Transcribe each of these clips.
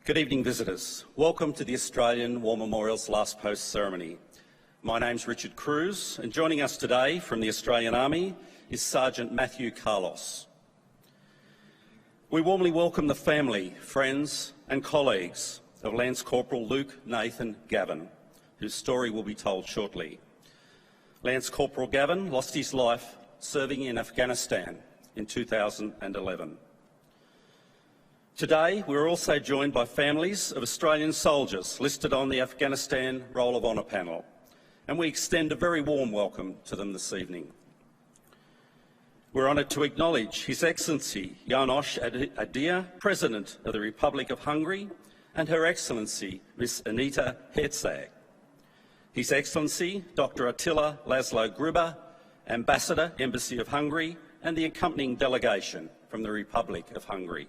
Good evening, visitors. Welcome to the Australian War Memorial's Last Post ceremony. My name's Richard Cruz, and joining us today from the Australian Army is Sergeant Matthew Carlos. We warmly welcome the family, friends and colleagues of Lance Corporal Luke Nathan Gavin, whose story will be told shortly. Lance Corporal Gavin lost his life serving in Afghanistan in 2011. Today, we're also joined by families of Australian soldiers listed on the Afghanistan Roll of Honour panel, and we extend a very warm welcome to them this evening. We're honoured to acknowledge His Excellency János Adia, President of the Republic of Hungary, and Her Excellency Miss Anita Herczeg. His Excellency Dr. Attila Laszlo Gruber, Ambassador, Embassy of Hungary, and the accompanying delegation from the Republic of Hungary.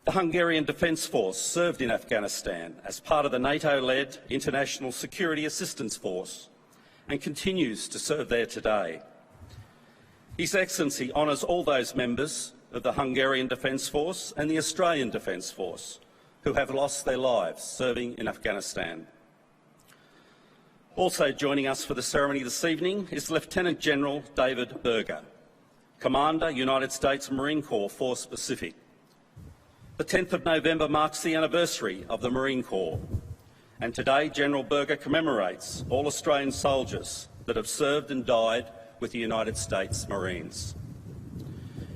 The Hungarian Defence Force served in Afghanistan as part of the NATO-led International Security Assistance Force and continues to serve there today. His Excellency honours all those members of the Hungarian Defence Force and the Australian Defence Force who have lost their lives serving in Afghanistan. Also joining us for the ceremony this evening is Lieutenant General David Berger, Commander, United States Marine Corps, Force Pacific. The 10th of November marks the anniversary of the Marine Corps, and today General Berger commemorates all Australian soldiers that have served and died with the United States Marines.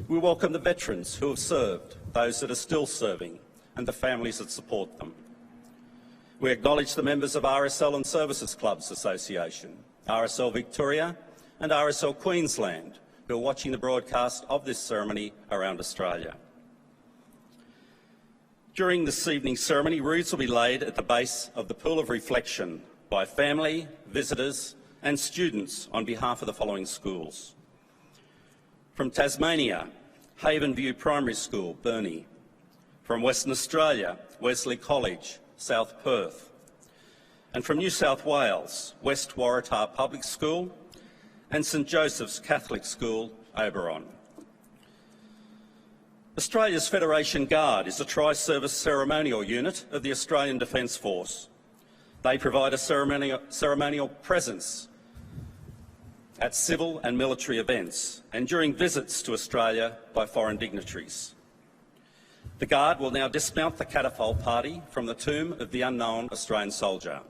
We welcome the veterans who have served, those that are still serving, and the families that support them. We acknowledge the members of RSL and Services Clubs Association, RSL Victoria and RSL Queensland, who are watching the broadcast of this ceremony around Australia. During this evening's ceremony, wreaths will be laid at the base of the Pool of Reflection by family, visitors and students on behalf of the following schools. From Tasmania, Haven View Primary School, Burnie. From Western Australia, Wesley College, South Perth. And from New South Wales, West Waratah Public School and St Joseph's Catholic School, Oberon. Australia's Federation Guard is a tri-service ceremonial unit of the Australian Defence Force. They provide a ceremonial presence at civil and military events and during visits to Australia by foreign dignitaries. The Guard will now dismount the catapult party from the tomb of the unknown Australian soldier.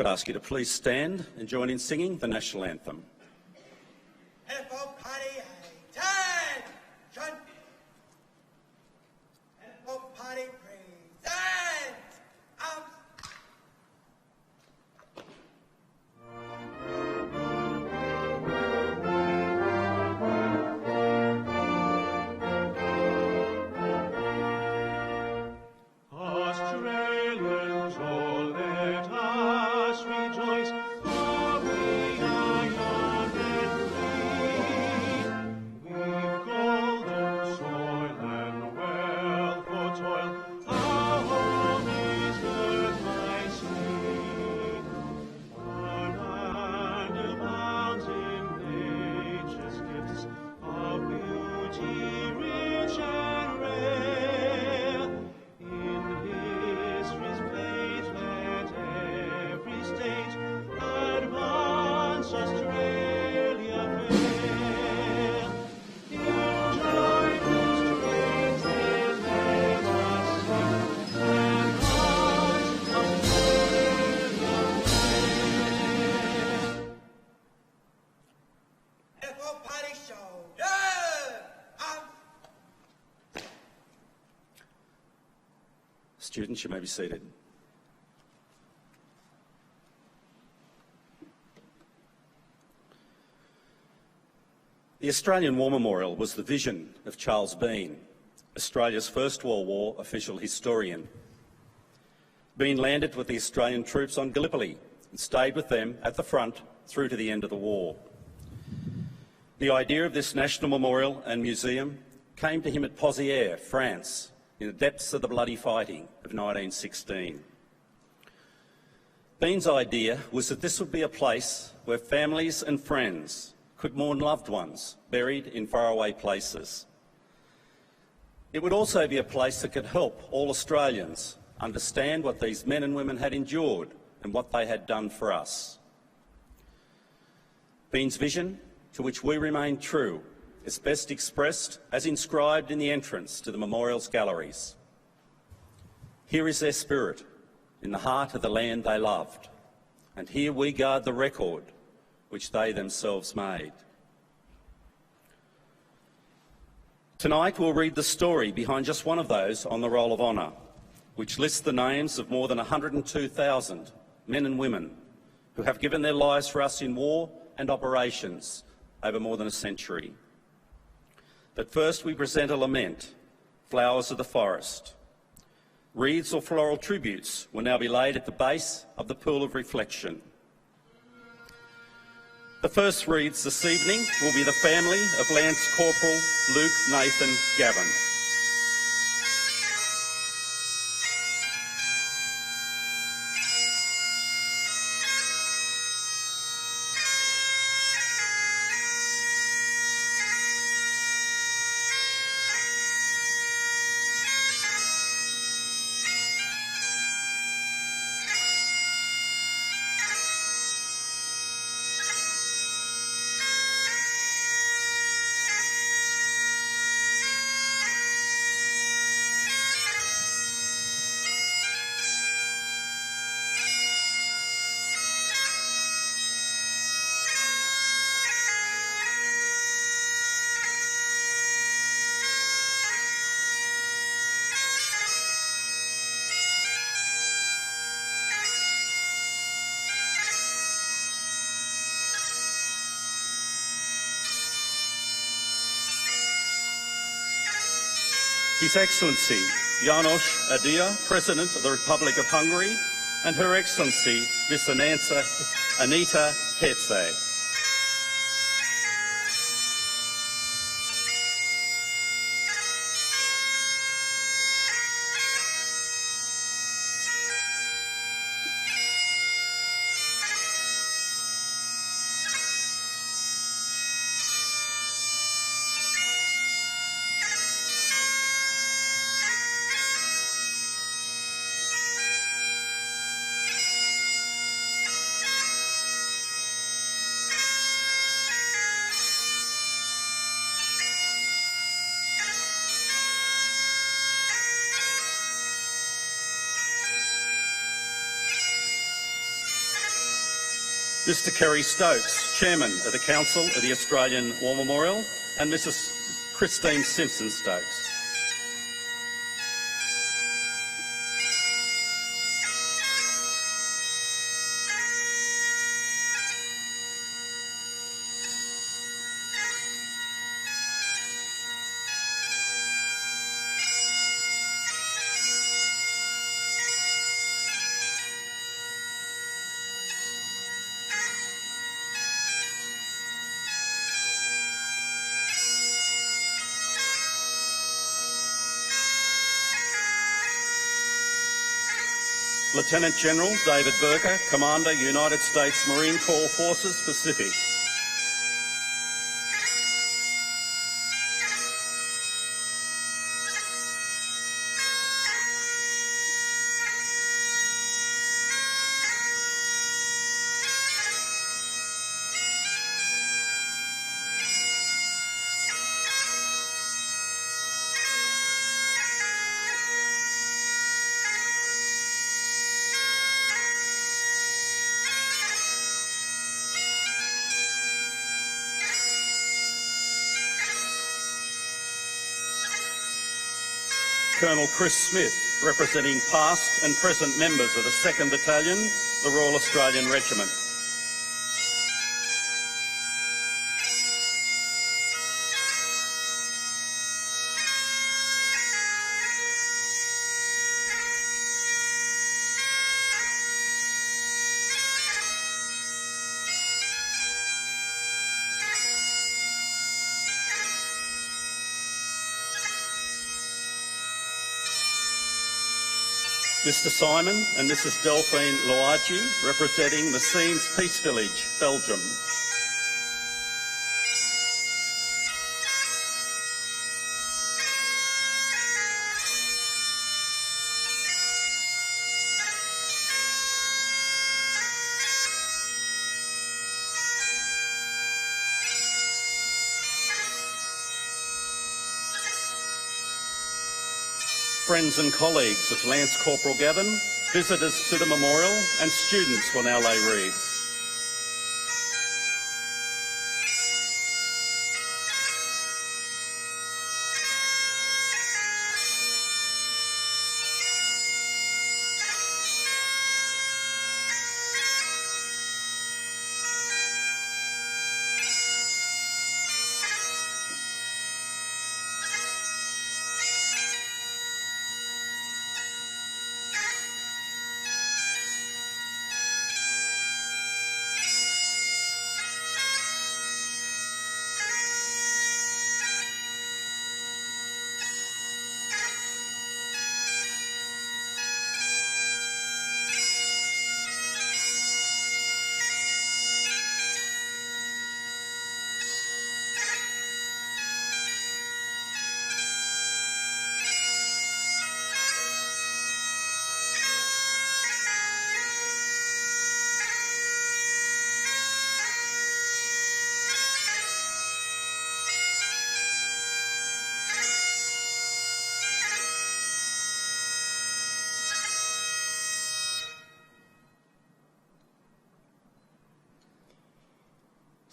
Could I ask you to please stand and join in singing the national anthem? Students, you may be seated. The Australian War Memorial was the vision of Charles Bean, Australia's First World War official historian. Bean landed with the Australian troops on Gallipoli and stayed with them at the front through to the end of the war. The idea of this national memorial and museum came to him at Pozières, France, in the depths of the bloody fighting of 1916. Bean's idea was that this would be a place where families and friends could mourn loved ones buried in faraway places. It would also be a place that could help all Australians understand what these men and women had endured and what they had done for us. Bean's vision, to which we remain true, is best expressed as inscribed in the entrance to the memorial's galleries. Here is their spirit, in the heart of the land they loved, and here we guard the record which they themselves made. Tonight we'll read the story behind just one of those on the Roll of Honour, which lists the names of more than 102,000 men and women who have given their lives for us in war and operations over more than a century. But first we present a lament, Flowers of the Forest. Wreaths or floral tributes will now be laid at the base of the Pool of Reflection. The first wreaths this evening will be the family of Lance Corporal Luke Nathan Gavin. His Excellency János Adia, President of the Republic of Hungary, and Her Excellency Miss Anita Herze. Mr Kerry Stokes, Chairman of the Council of the Australian War Memorial, and Mrs Christine Simpson-Stokes. Lieutenant General David Burker, Commander, United States Marine Corps Forces, Pacific. Colonel Chris Smith, representing past and present members of the 2nd Battalion, the Royal Australian Regiment. Mr Simon and Mrs Delphine Loagi, representing the Scenes Peace Village, Belgium. Friends and colleagues of Lance Corporal Gavin, visitors to the memorial and students will now lay wreaths.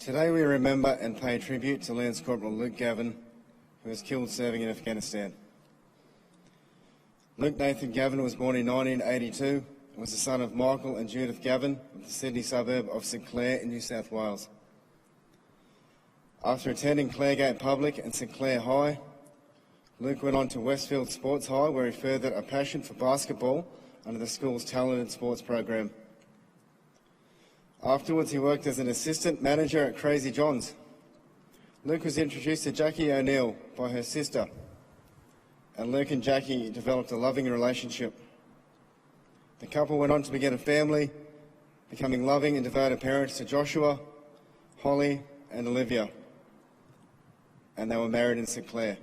Today we remember and pay tribute to Lance Corporal Luke Gavin, who was killed serving in Afghanistan. Luke Nathan Gavin was born in 1982 and was the son of Michael and Judith Gavin of the Sydney suburb of St Clair in New South Wales. After attending Claregate Public and St Clair High, Luke went on to Westfield Sports High, where he furthered a passion for basketball under the school's talented sports program. Afterwards, he worked as an assistant manager at Crazy John's. Luke was introduced to Jackie O'Neill by her sister, and Luke and Jackie developed a loving relationship. The couple went on to begin a family, becoming loving and devoted parents to Joshua, Holly and Olivia, and they were married in St Clair.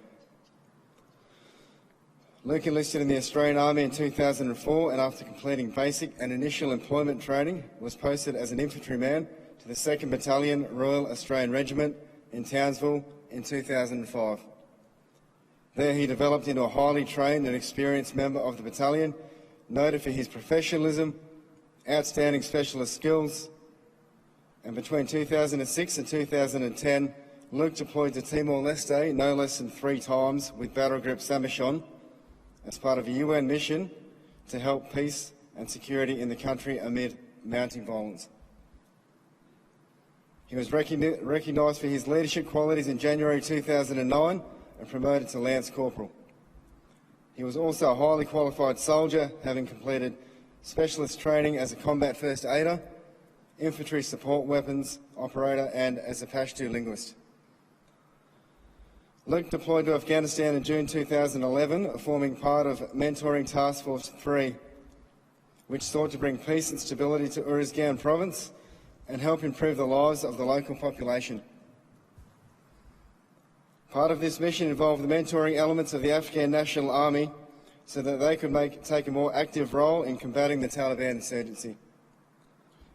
Luke enlisted in the Australian Army in 2004 and after completing basic and initial employment training was posted as an infantryman to the 2nd Battalion Royal Australian Regiment in Townsville in 2005. There he developed into a highly trained and experienced member of the battalion, noted for his professionalism, outstanding specialist skills, And between 2006 and 2010, Luke deployed to Timor-Leste no less than 3 times with Battle Group Samichon as part of a UN mission to help peace and security in the country amid mounting violence. He was recognised for his leadership qualities in January 2009 and promoted to Lance Corporal. He was also a highly qualified soldier, having completed specialist training as a combat first aider, infantry support weapons operator and as a Pashto linguist. Luke deployed to Afghanistan in June 2011, forming part of Mentoring Task Force 3, which sought to bring peace and stability to Uruzgan province and help improve the lives of the local population. Part of this mission involved the mentoring elements of the Afghan National Army so that they could take a more active role in combating the Taliban insurgency.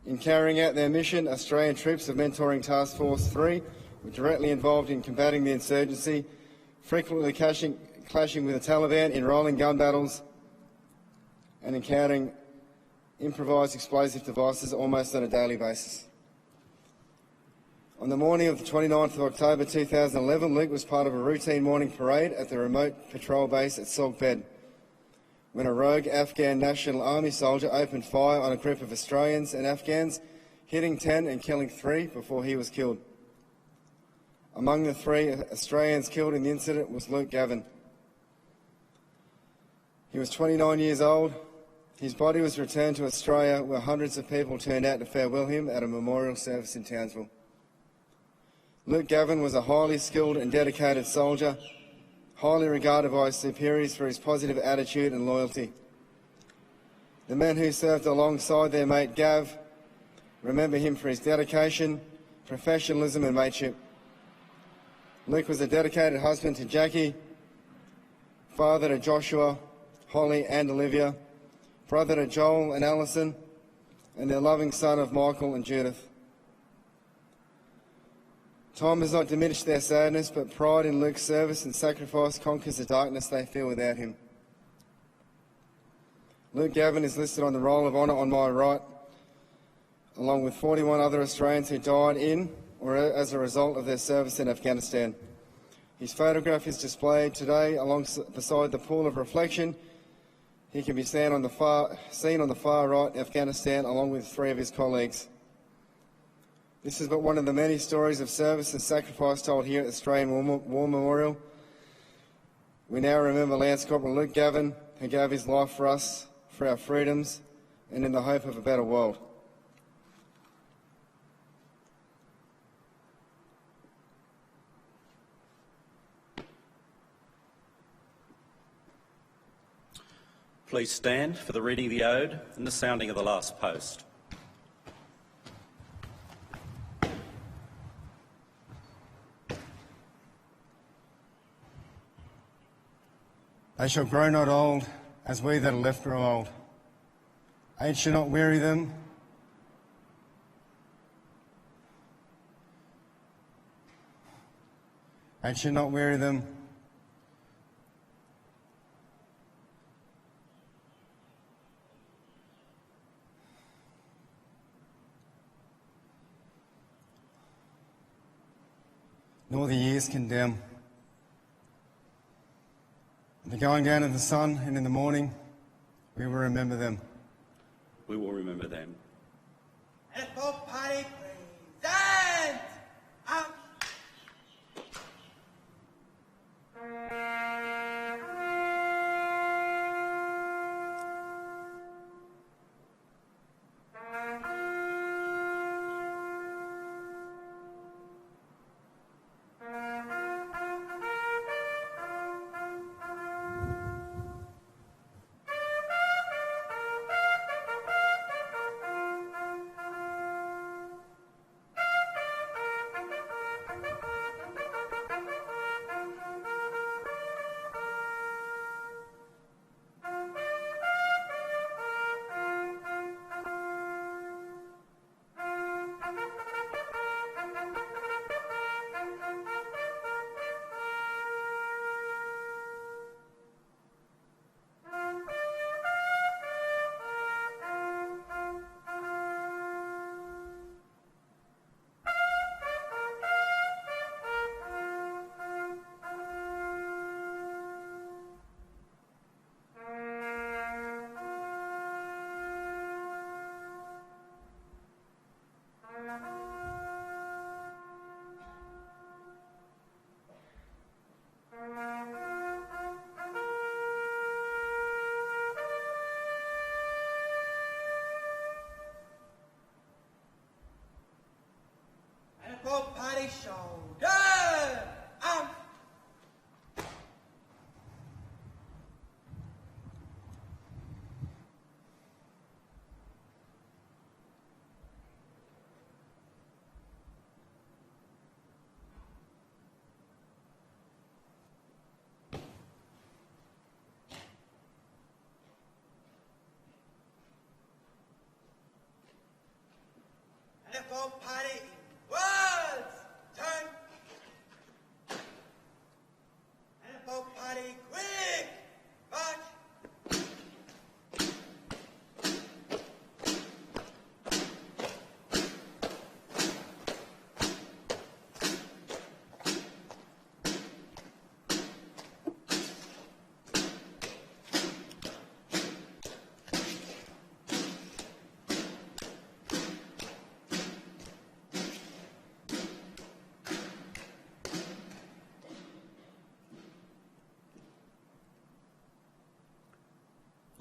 In carrying out their mission, Australian troops of Mentoring Task Force 3 were directly involved in combating the insurgency, frequently clashing with the Taliban in rolling gun battles and encountering improvised explosive devices almost on a daily basis. On the morning of the 29th of October 2011, Luke was part of a routine morning parade at the remote patrol base at Salkbed, when a rogue Afghan National Army soldier opened fire on a group of Australians and Afghans, hitting 10 and killing 3 before he was killed. Among the 3 Australians killed in the incident was Luke Gavin. He was 29 years old. His body was returned to Australia, where hundreds of people turned out to farewell him at a memorial service in Townsville. Luke Gavin was a highly skilled and dedicated soldier, highly regarded by his superiors for his positive attitude and loyalty. The men who served alongside their mate Gav remember him for his dedication, professionalism and mateship. Luke was a dedicated husband to Jackie, father to Joshua, Holly and Olivia, brother to Joel and Alison, and their loving son of Michael and Judith. Time has not diminished their sadness, but pride in Luke's service and sacrifice conquers the darkness they feel without him. Luke Gavin is listed on the Roll of Honour on my right, along with 41 other Australians who died in or as a result of their service in Afghanistan. His photograph is displayed today beside the pool of reflection. He can be seen on the far right, Afghanistan, along with 3 of his colleagues. This is but one of the many stories of service and sacrifice told here at the Australian War Memorial. We now remember Lance Corporal Luke Gavin, who gave his life for us, for our freedoms, and in the hope of a better world. Please stand for the reading of the Ode and the sounding of the last post. They shall grow not old, as we that are left grow old. Age shall not weary them. Age shall not weary them. Nor the years condemn. The going down of the sun and in the morning, we will remember them. We will remember them. And for party present! Out! NFL party in words. Turn. NFL party quick. March.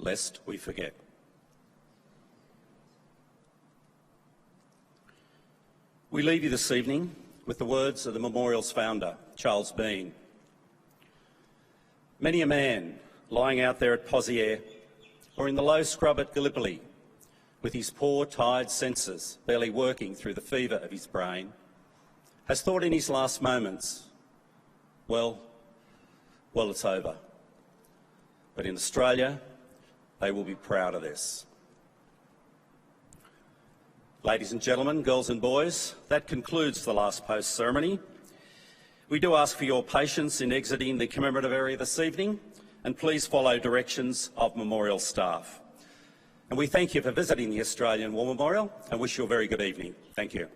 Lest we forget. We leave you this evening with the words of the memorial's founder, Charles Bean. Many a man lying out there at Pozières or in the low scrub at Gallipoli, with his poor, tired senses barely working through the fever of his brain, has thought in his last moments, well, it's over. But in Australia, they will be proud of this. Ladies and gentlemen, girls and boys, that concludes the last post ceremony. We do ask for your patience in exiting the commemorative area this evening, and please follow directions of memorial staff. And we thank you for visiting the Australian War Memorial and wish you a very good evening. Thank you.